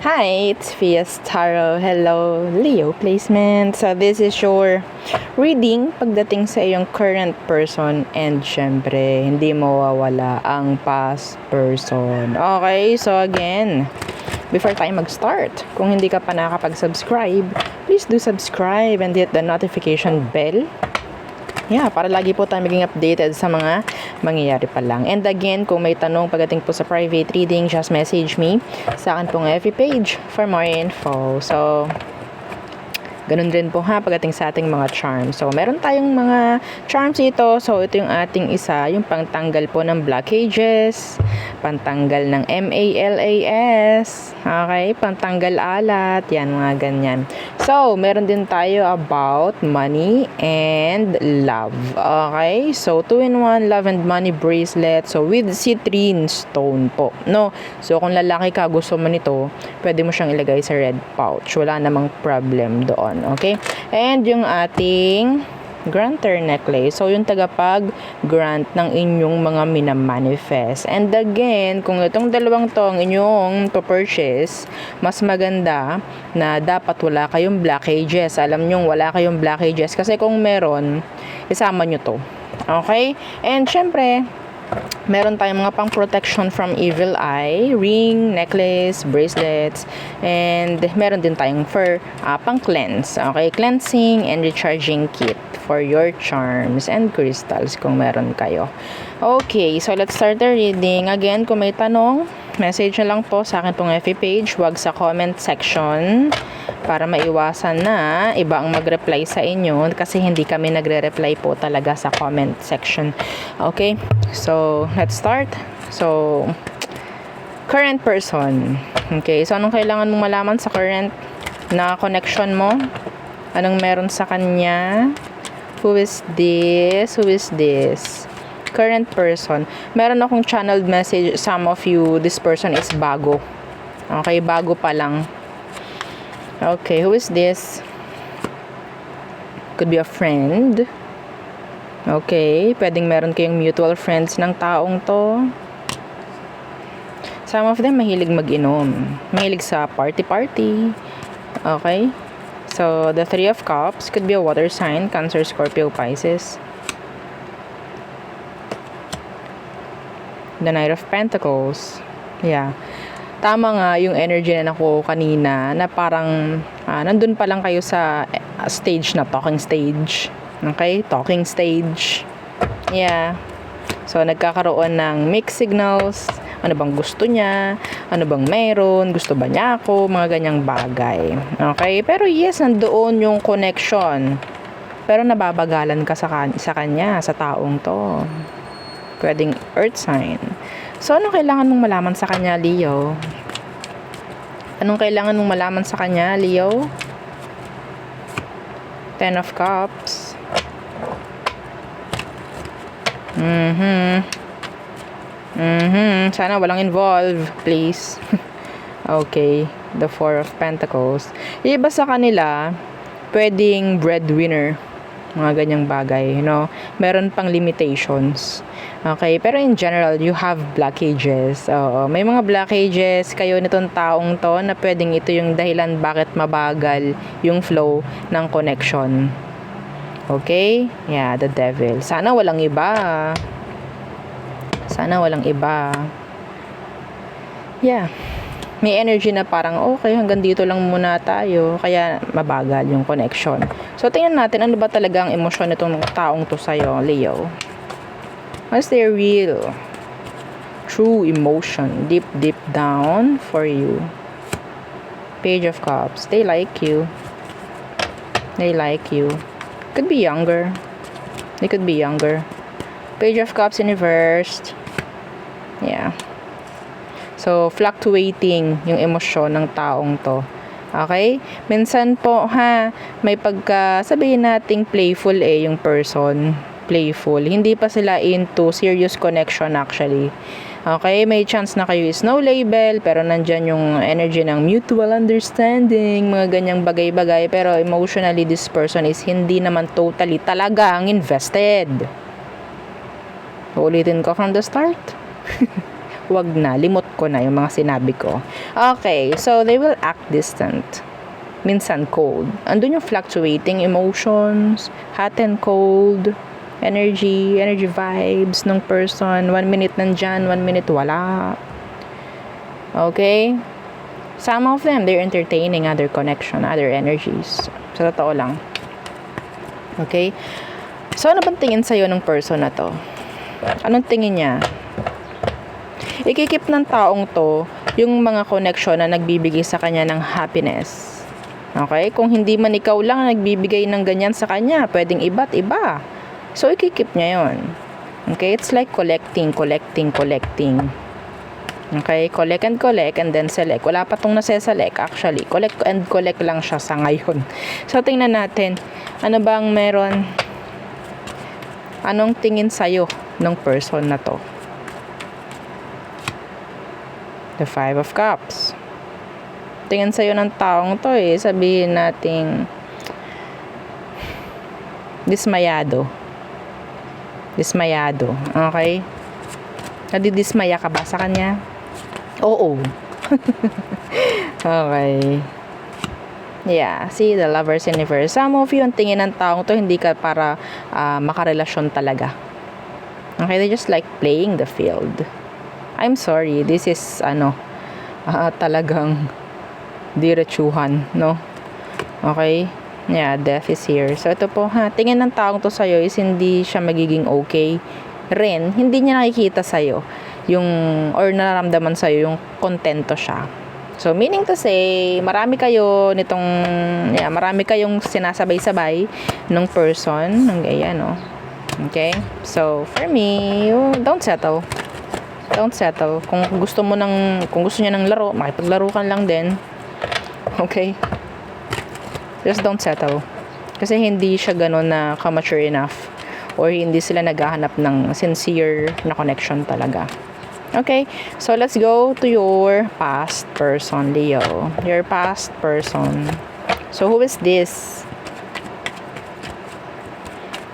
Hi, it's Fias Tarot. Hello, Leo placement. So this is your reading pagdating sa iyong current person and syempre, hindi mawawala ang past person. Okay, so again, before tayo mag-start, kung hindi ka pa nakakapag-subscribe, please do subscribe and hit the notification bell. Yeah, para lagi po tayo maging updated sa mga mangyayari pa lang. And again, kung may tanong pagdating po sa private reading, just message me sa akin pong FB page for more info. So, ganun rin po ha pagdating sa ating mga charms. So, meron tayong mga charms ito. So, ito yung ating isa, yung pangtanggal po ng blockages, pantanggal ng MALAS, okay, pantanggal alat, yan, mga ganyan. So, meron din tayo about money and love. Okay? So, 2-in-1 love and money bracelet. So, with citrine stone po. No? So, kung lalaki ka, gusto mo nito, pwede mo siyang ilagay sa red pouch. Wala namang problem doon. Okay? And yung ating granter necklace. So, yung tagapag-grant ng inyong mga minamanifest. And again, kung itong dalawang to ang inyong to-purchase, mas maganda na dapat wala kayong blockages. Alam nyo, wala kayong blockages. Kasi kung meron, isama nyo to. Okay? And syempre, meron tayong mga pang protection from evil eye, ring, necklace, bracelets, and meron din tayong pang cleanse. Okay, cleansing and recharging kit for your charms and crystals kung meron kayo. Okay, so let's start the reading. Again, kung may tanong, message na lang po sa akin pong FB page, wag sa comment section para maiwasan na iba ang mag-reply sa inyo kasi hindi kami nagre-reply po talaga sa comment section. Okay, so let's start. So, current person. Okay, so anong kailangan mong malaman sa current na connection mo? Anong meron sa kanya? Who is this? Who is this? Current person. Meron akong channeled message. Some of you, this person is bago. Okay, bago pa lang. Okay, who is this? Could be a friend. Okay, pwedeng meron kayong mutual friends ng taong to. Some of them mahilig mag-inom. Mahilig sa party-party. Okay? So, the Three of Cups could be a water sign, Cancer, Scorpio, Pisces. The Knight of Pentacles. Yeah. Tama nga yung energy na nakuha kanina na parang nandun pa lang kayo sa stage na talking stage. Okay? Talking stage. Yeah. So, nagkakaroon ng mixed signals. Ano bang gusto niya? Ano bang meron? Gusto ba niya ako? Mga ganyang bagay. Okay? Pero yes, nandoon yung connection. Pero nababagalan ka sa kanya, sa taong to. Pwedeng earth sign. So, anong kailangan mong malaman sa kanya, Leo? Anong kailangan mong malaman sa kanya, Leo? Ten of Cups. Sana walang involve, please. Okay. The Four of Pentacles. Iba sa kanila, pwedeng breadwinner. Mga ganyang bagay, you know. Meron pang limitations. Okay, pero in general, you have blockages. May mga blockages kayo nitong taong to na pwedeng ito yung dahilan bakit mabagal yung flow ng connection. Okay? Yeah, the Devil. Sana walang iba. Sana walang iba. Yeah. May energy na parang, okay, hanggang dito lang muna tayo. Kaya mabagal yung connection. So, tingnan natin, ano ba talaga ang emosyon nitong taong to sa'yo, Leo? What's their real, true emotion, deep down for you? Page of Cups. They like you. They like you. Could be younger. They could be younger. Page of Cups in reverse. Yeah. So, fluctuating yung emosyon ng taong to. Okay? Minsan po, may sabihin nating playful yung person. Playful. Hindi pa sila into serious connection actually. Okay? May chance na kayo is no label, pero nandyan yung energy ng mutual understanding, mga ganyang bagay-bagay, pero emotionally this person is hindi naman totally talagang invested. Ulitin ko from the start. wag na, limot ko na yung mga sinabi ko. Okay, so they will act distant. Minsan cold. Andun yung fluctuating emotions, hot and cold, energy vibes ng person. 1 minute nandyan, 1 minute wala. Okay? Some of them, they're entertaining other connection, other energies. Sa totoo lang. Okay? So, ano bang tingin sa'yo ng person na to? Anong tingin niya? Ikikip ng taong to yung mga connection na nagbibigay sa kanya ng happiness. Okay? Kung hindi man ikaw lang nagbibigay ng ganyan sa kanya, pwedeng iba't iba. So, ikikip niya yon. Okay? It's like collecting. Okay? Collect and then select. Wala pa tong nase-select actually. Collect lang siya sa ngayon. So, tingnan natin. Ano bang meron? Anong tingin sa'yo ng person na to? The 5 of Cups. Tingin sa'yo ng taong to sabihin nating dismayado. Okay? Nadidismaya ka ba sa kanya? Oo. Okay. Yeah, see, the Lovers universe. Some of you, ang tingin ng taong to, hindi ka para makarelasyon talaga. Okay, they just like playing the field. I'm sorry, this is, talagang diretsuhan, no? Okay? Yeah, death is here. So, ito po, tingin ng taong to sa'yo is hindi siya magiging okay rin. Hindi niya nakikita sa'yo or nararamdaman sa'yo yung kontento siya. So, meaning to say, marami kayong sinasabay-sabay ng person, ng gaya, no? Okay? So, for me, don't settle. Kung gusto niya ng laro, makipaglaro ka lang din. Okay? Just don't settle. Kasi hindi siya ganun na ka-mature enough or hindi sila naghahanap ng sincere na connection talaga. Okay, so let's go to your past person, Leo. Your past person. So, who is this?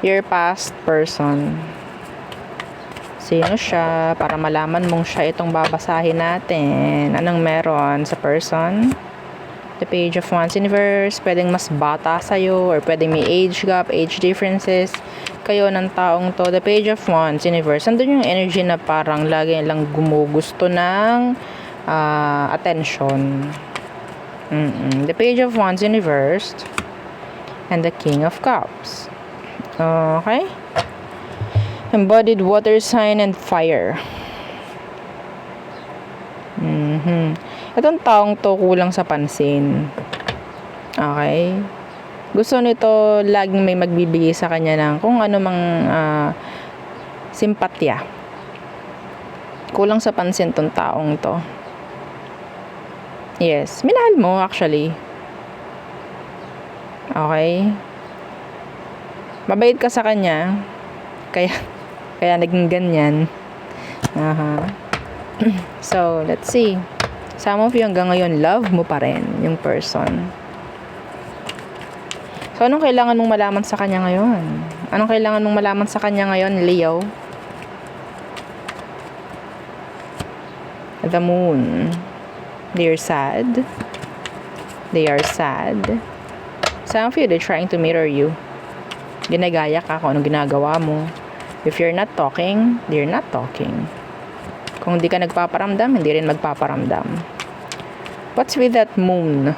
Your past person. Sino siya? Para malaman mong siya itong babasahin natin. Anong meron sa person? The Page of Wands universe. Pwedeng mas bata sa'yo or pwedeng may age gap, age differences kayo ng taong to. The Page of Wands universe. Andun yung energy na parang lagi lang gumugusto ng attention. The Page of Wands universe and the King of Cups. Okay? Embodied water sign and fire. Itong taong to kulang sa pansin. Okay? Gusto nito laging may magbibigay sa kanya ng kung ano mang simpatya. Kulang sa pansin tong taong to. Yes, minahal mo actually. Okay? Mabait ka sa kanya. Kaya naging ganyan. So, let's see. Some of you hanggang ngayon love mo pa rin yung person. So, anong kailangan mong malaman sa kanya ngayon? Anong kailangan mong malaman sa kanya ngayon, Leo? The Moon. They're sad. They are sad. Some of you, they're trying to mirror you. Ginagaya ka kung anong ginagawa mo. If you're not talking, they're not talking. Kung hindi ka nagpaparamdam, hindi rin magpaparamdam. What's with that moon?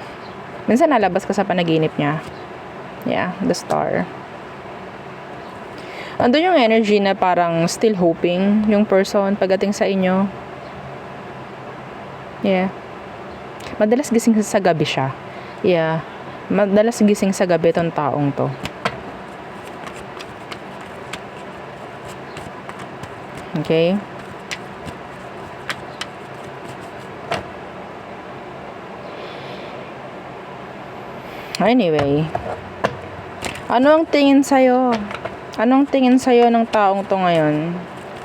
Minsan nalabas ka sa panaginip niya. Yeah, the star. Andun yung energy na parang still hoping yung person pagdating sa inyo. Yeah. Madalas gising sa gabi siya. Yeah. Madalas gising sa gabi tong taong to. Okay? Anyway, ano ang tingin sa'yo? Anong tingin sa'yo ng taong to ngayon?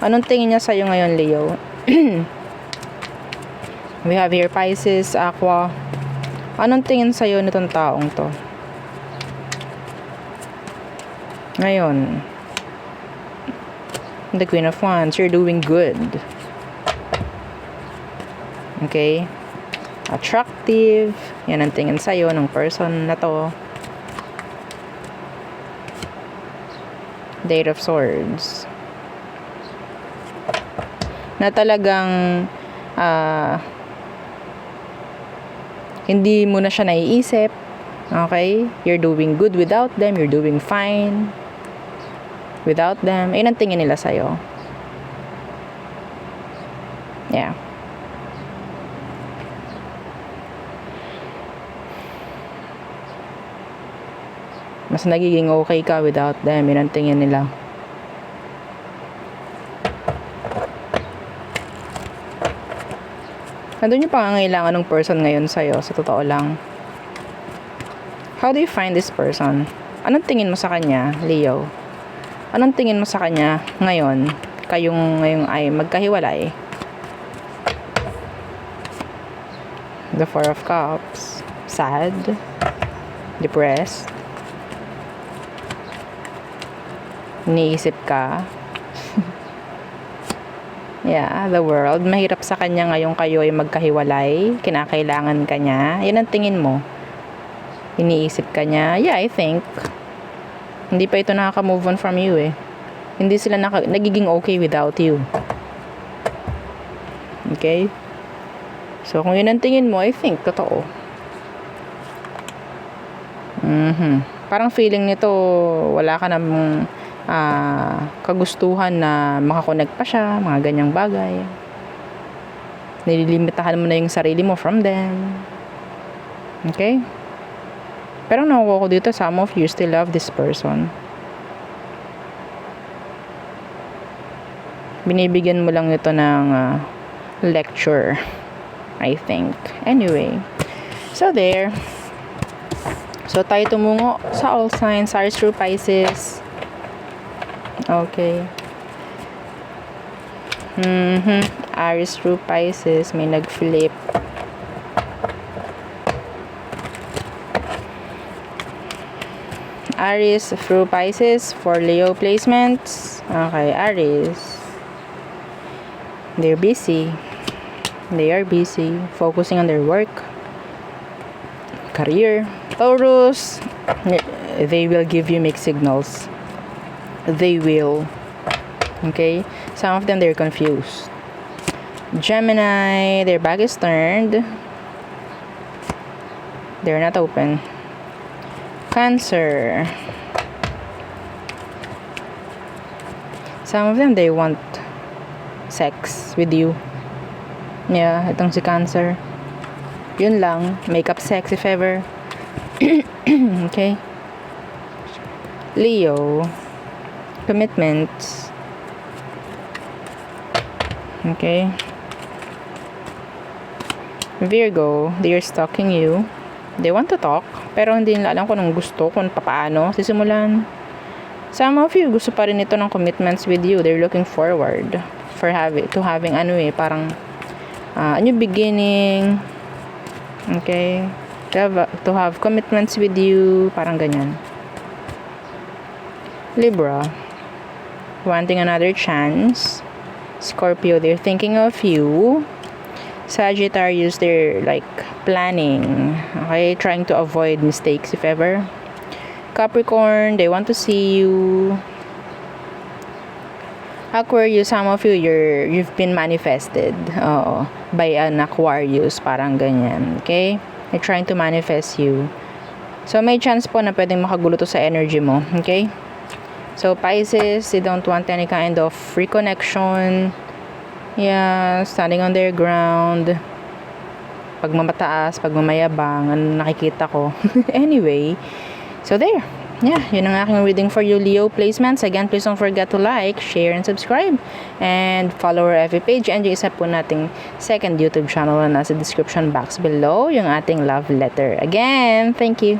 Anong tingin niya sa'yo ngayon, Leo? We have here Pisces, Aqua. Anong tingin sa'yo nitong taong to? Ngayon, the Queen of Wands, you're doing good. Okay? Attractive. Yan ang tingin sa'yo ng person na to. Eight of Swords. Na talagang hindi mo na siya naiisip. Okay? You're doing good without them. You're doing fine without them. Ayun ang tingin nila sa'yo. Yeah. Mas nagiging okay ka without them. Yun ang tingin nila. Nandun yung pangangailangan ng person ngayon sa'yo, sa totoo lang. How do you find this person? Anong tingin mo sa kanya, Leo? Anong tingin mo sa kanya ngayon? Kayong ngayong ay magkahiwalay. The Four of Cups. Sad. Depressed. Iniisip ka. Yeah, the world. Mahirap sa kanya ngayong kayo ay magkahiwalay. Kinakailangan ka niya. Yan ang tingin mo. Iniisip ka niya. Yeah, I think. Hindi pa ito nakaka-move on from you eh. Hindi sila nagiging okay without you. Okay? So, kung yun ang tingin mo, I think, totoo. Parang feeling nito, wala ka namang kagustuhan na makakonect pa siya, mga ganyang bagay. Nililimitahan mo na yung sarili mo from them. Okay? Pero nakuha ko dito, some of you still love this person. Binibigyan mo lang ito ng lecture, I think. Anyway, so there. So tayo tumungo sa all signs, Aries through Pisces. Okay. Aries through Pisces, may nag-flip. Aries through Pisces for Leo placements. Okay, Aries. They're busy. They are busy focusing on their work, career. Taurus, they will give you mixed signals. They will. Okay? Some of them, they're confused. Gemini, their back is turned. They're not open. Cancer. Some of them, they want sex with you. Yeah, itong si Cancer. Yun lang. Make-up sex if ever. Okay. Leo. Commitments. Okay. Virgo, they are stalking you. They want to talk, pero hindi nila alam kung anong gusto, kung paano sisimulan. Some of you gusto pa rin ito ng commitments with you. They're looking forward for having parang a new beginning. Okay? To have commitments with you, parang ganyan. Libra, wanting another chance. Scorpio, they're thinking of you. Sagittarius, they're like planning, okay, trying to avoid mistakes if ever. Capricorn, they want to see you. Aquarius, some of you, you've been manifested by an Aquarius, parang ganyan, okay? They're trying to manifest you. So, may chance po na pwedeng makagulo to sa energy mo, okay? So, Pisces, they don't want any kind of reconnection. Yeah, standing on their ground. Pagmamataas, pagmamayabang, ano nakikita ko. Anyway, so there. Yeah, yun ang aking reading for you, Leo placements. Again, please don't forget to like, share, and subscribe. And follow our FB page. And yung isa po nating second YouTube channel na nasa description box below, yung ating love letter. Again, thank you.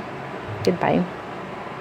Goodbye.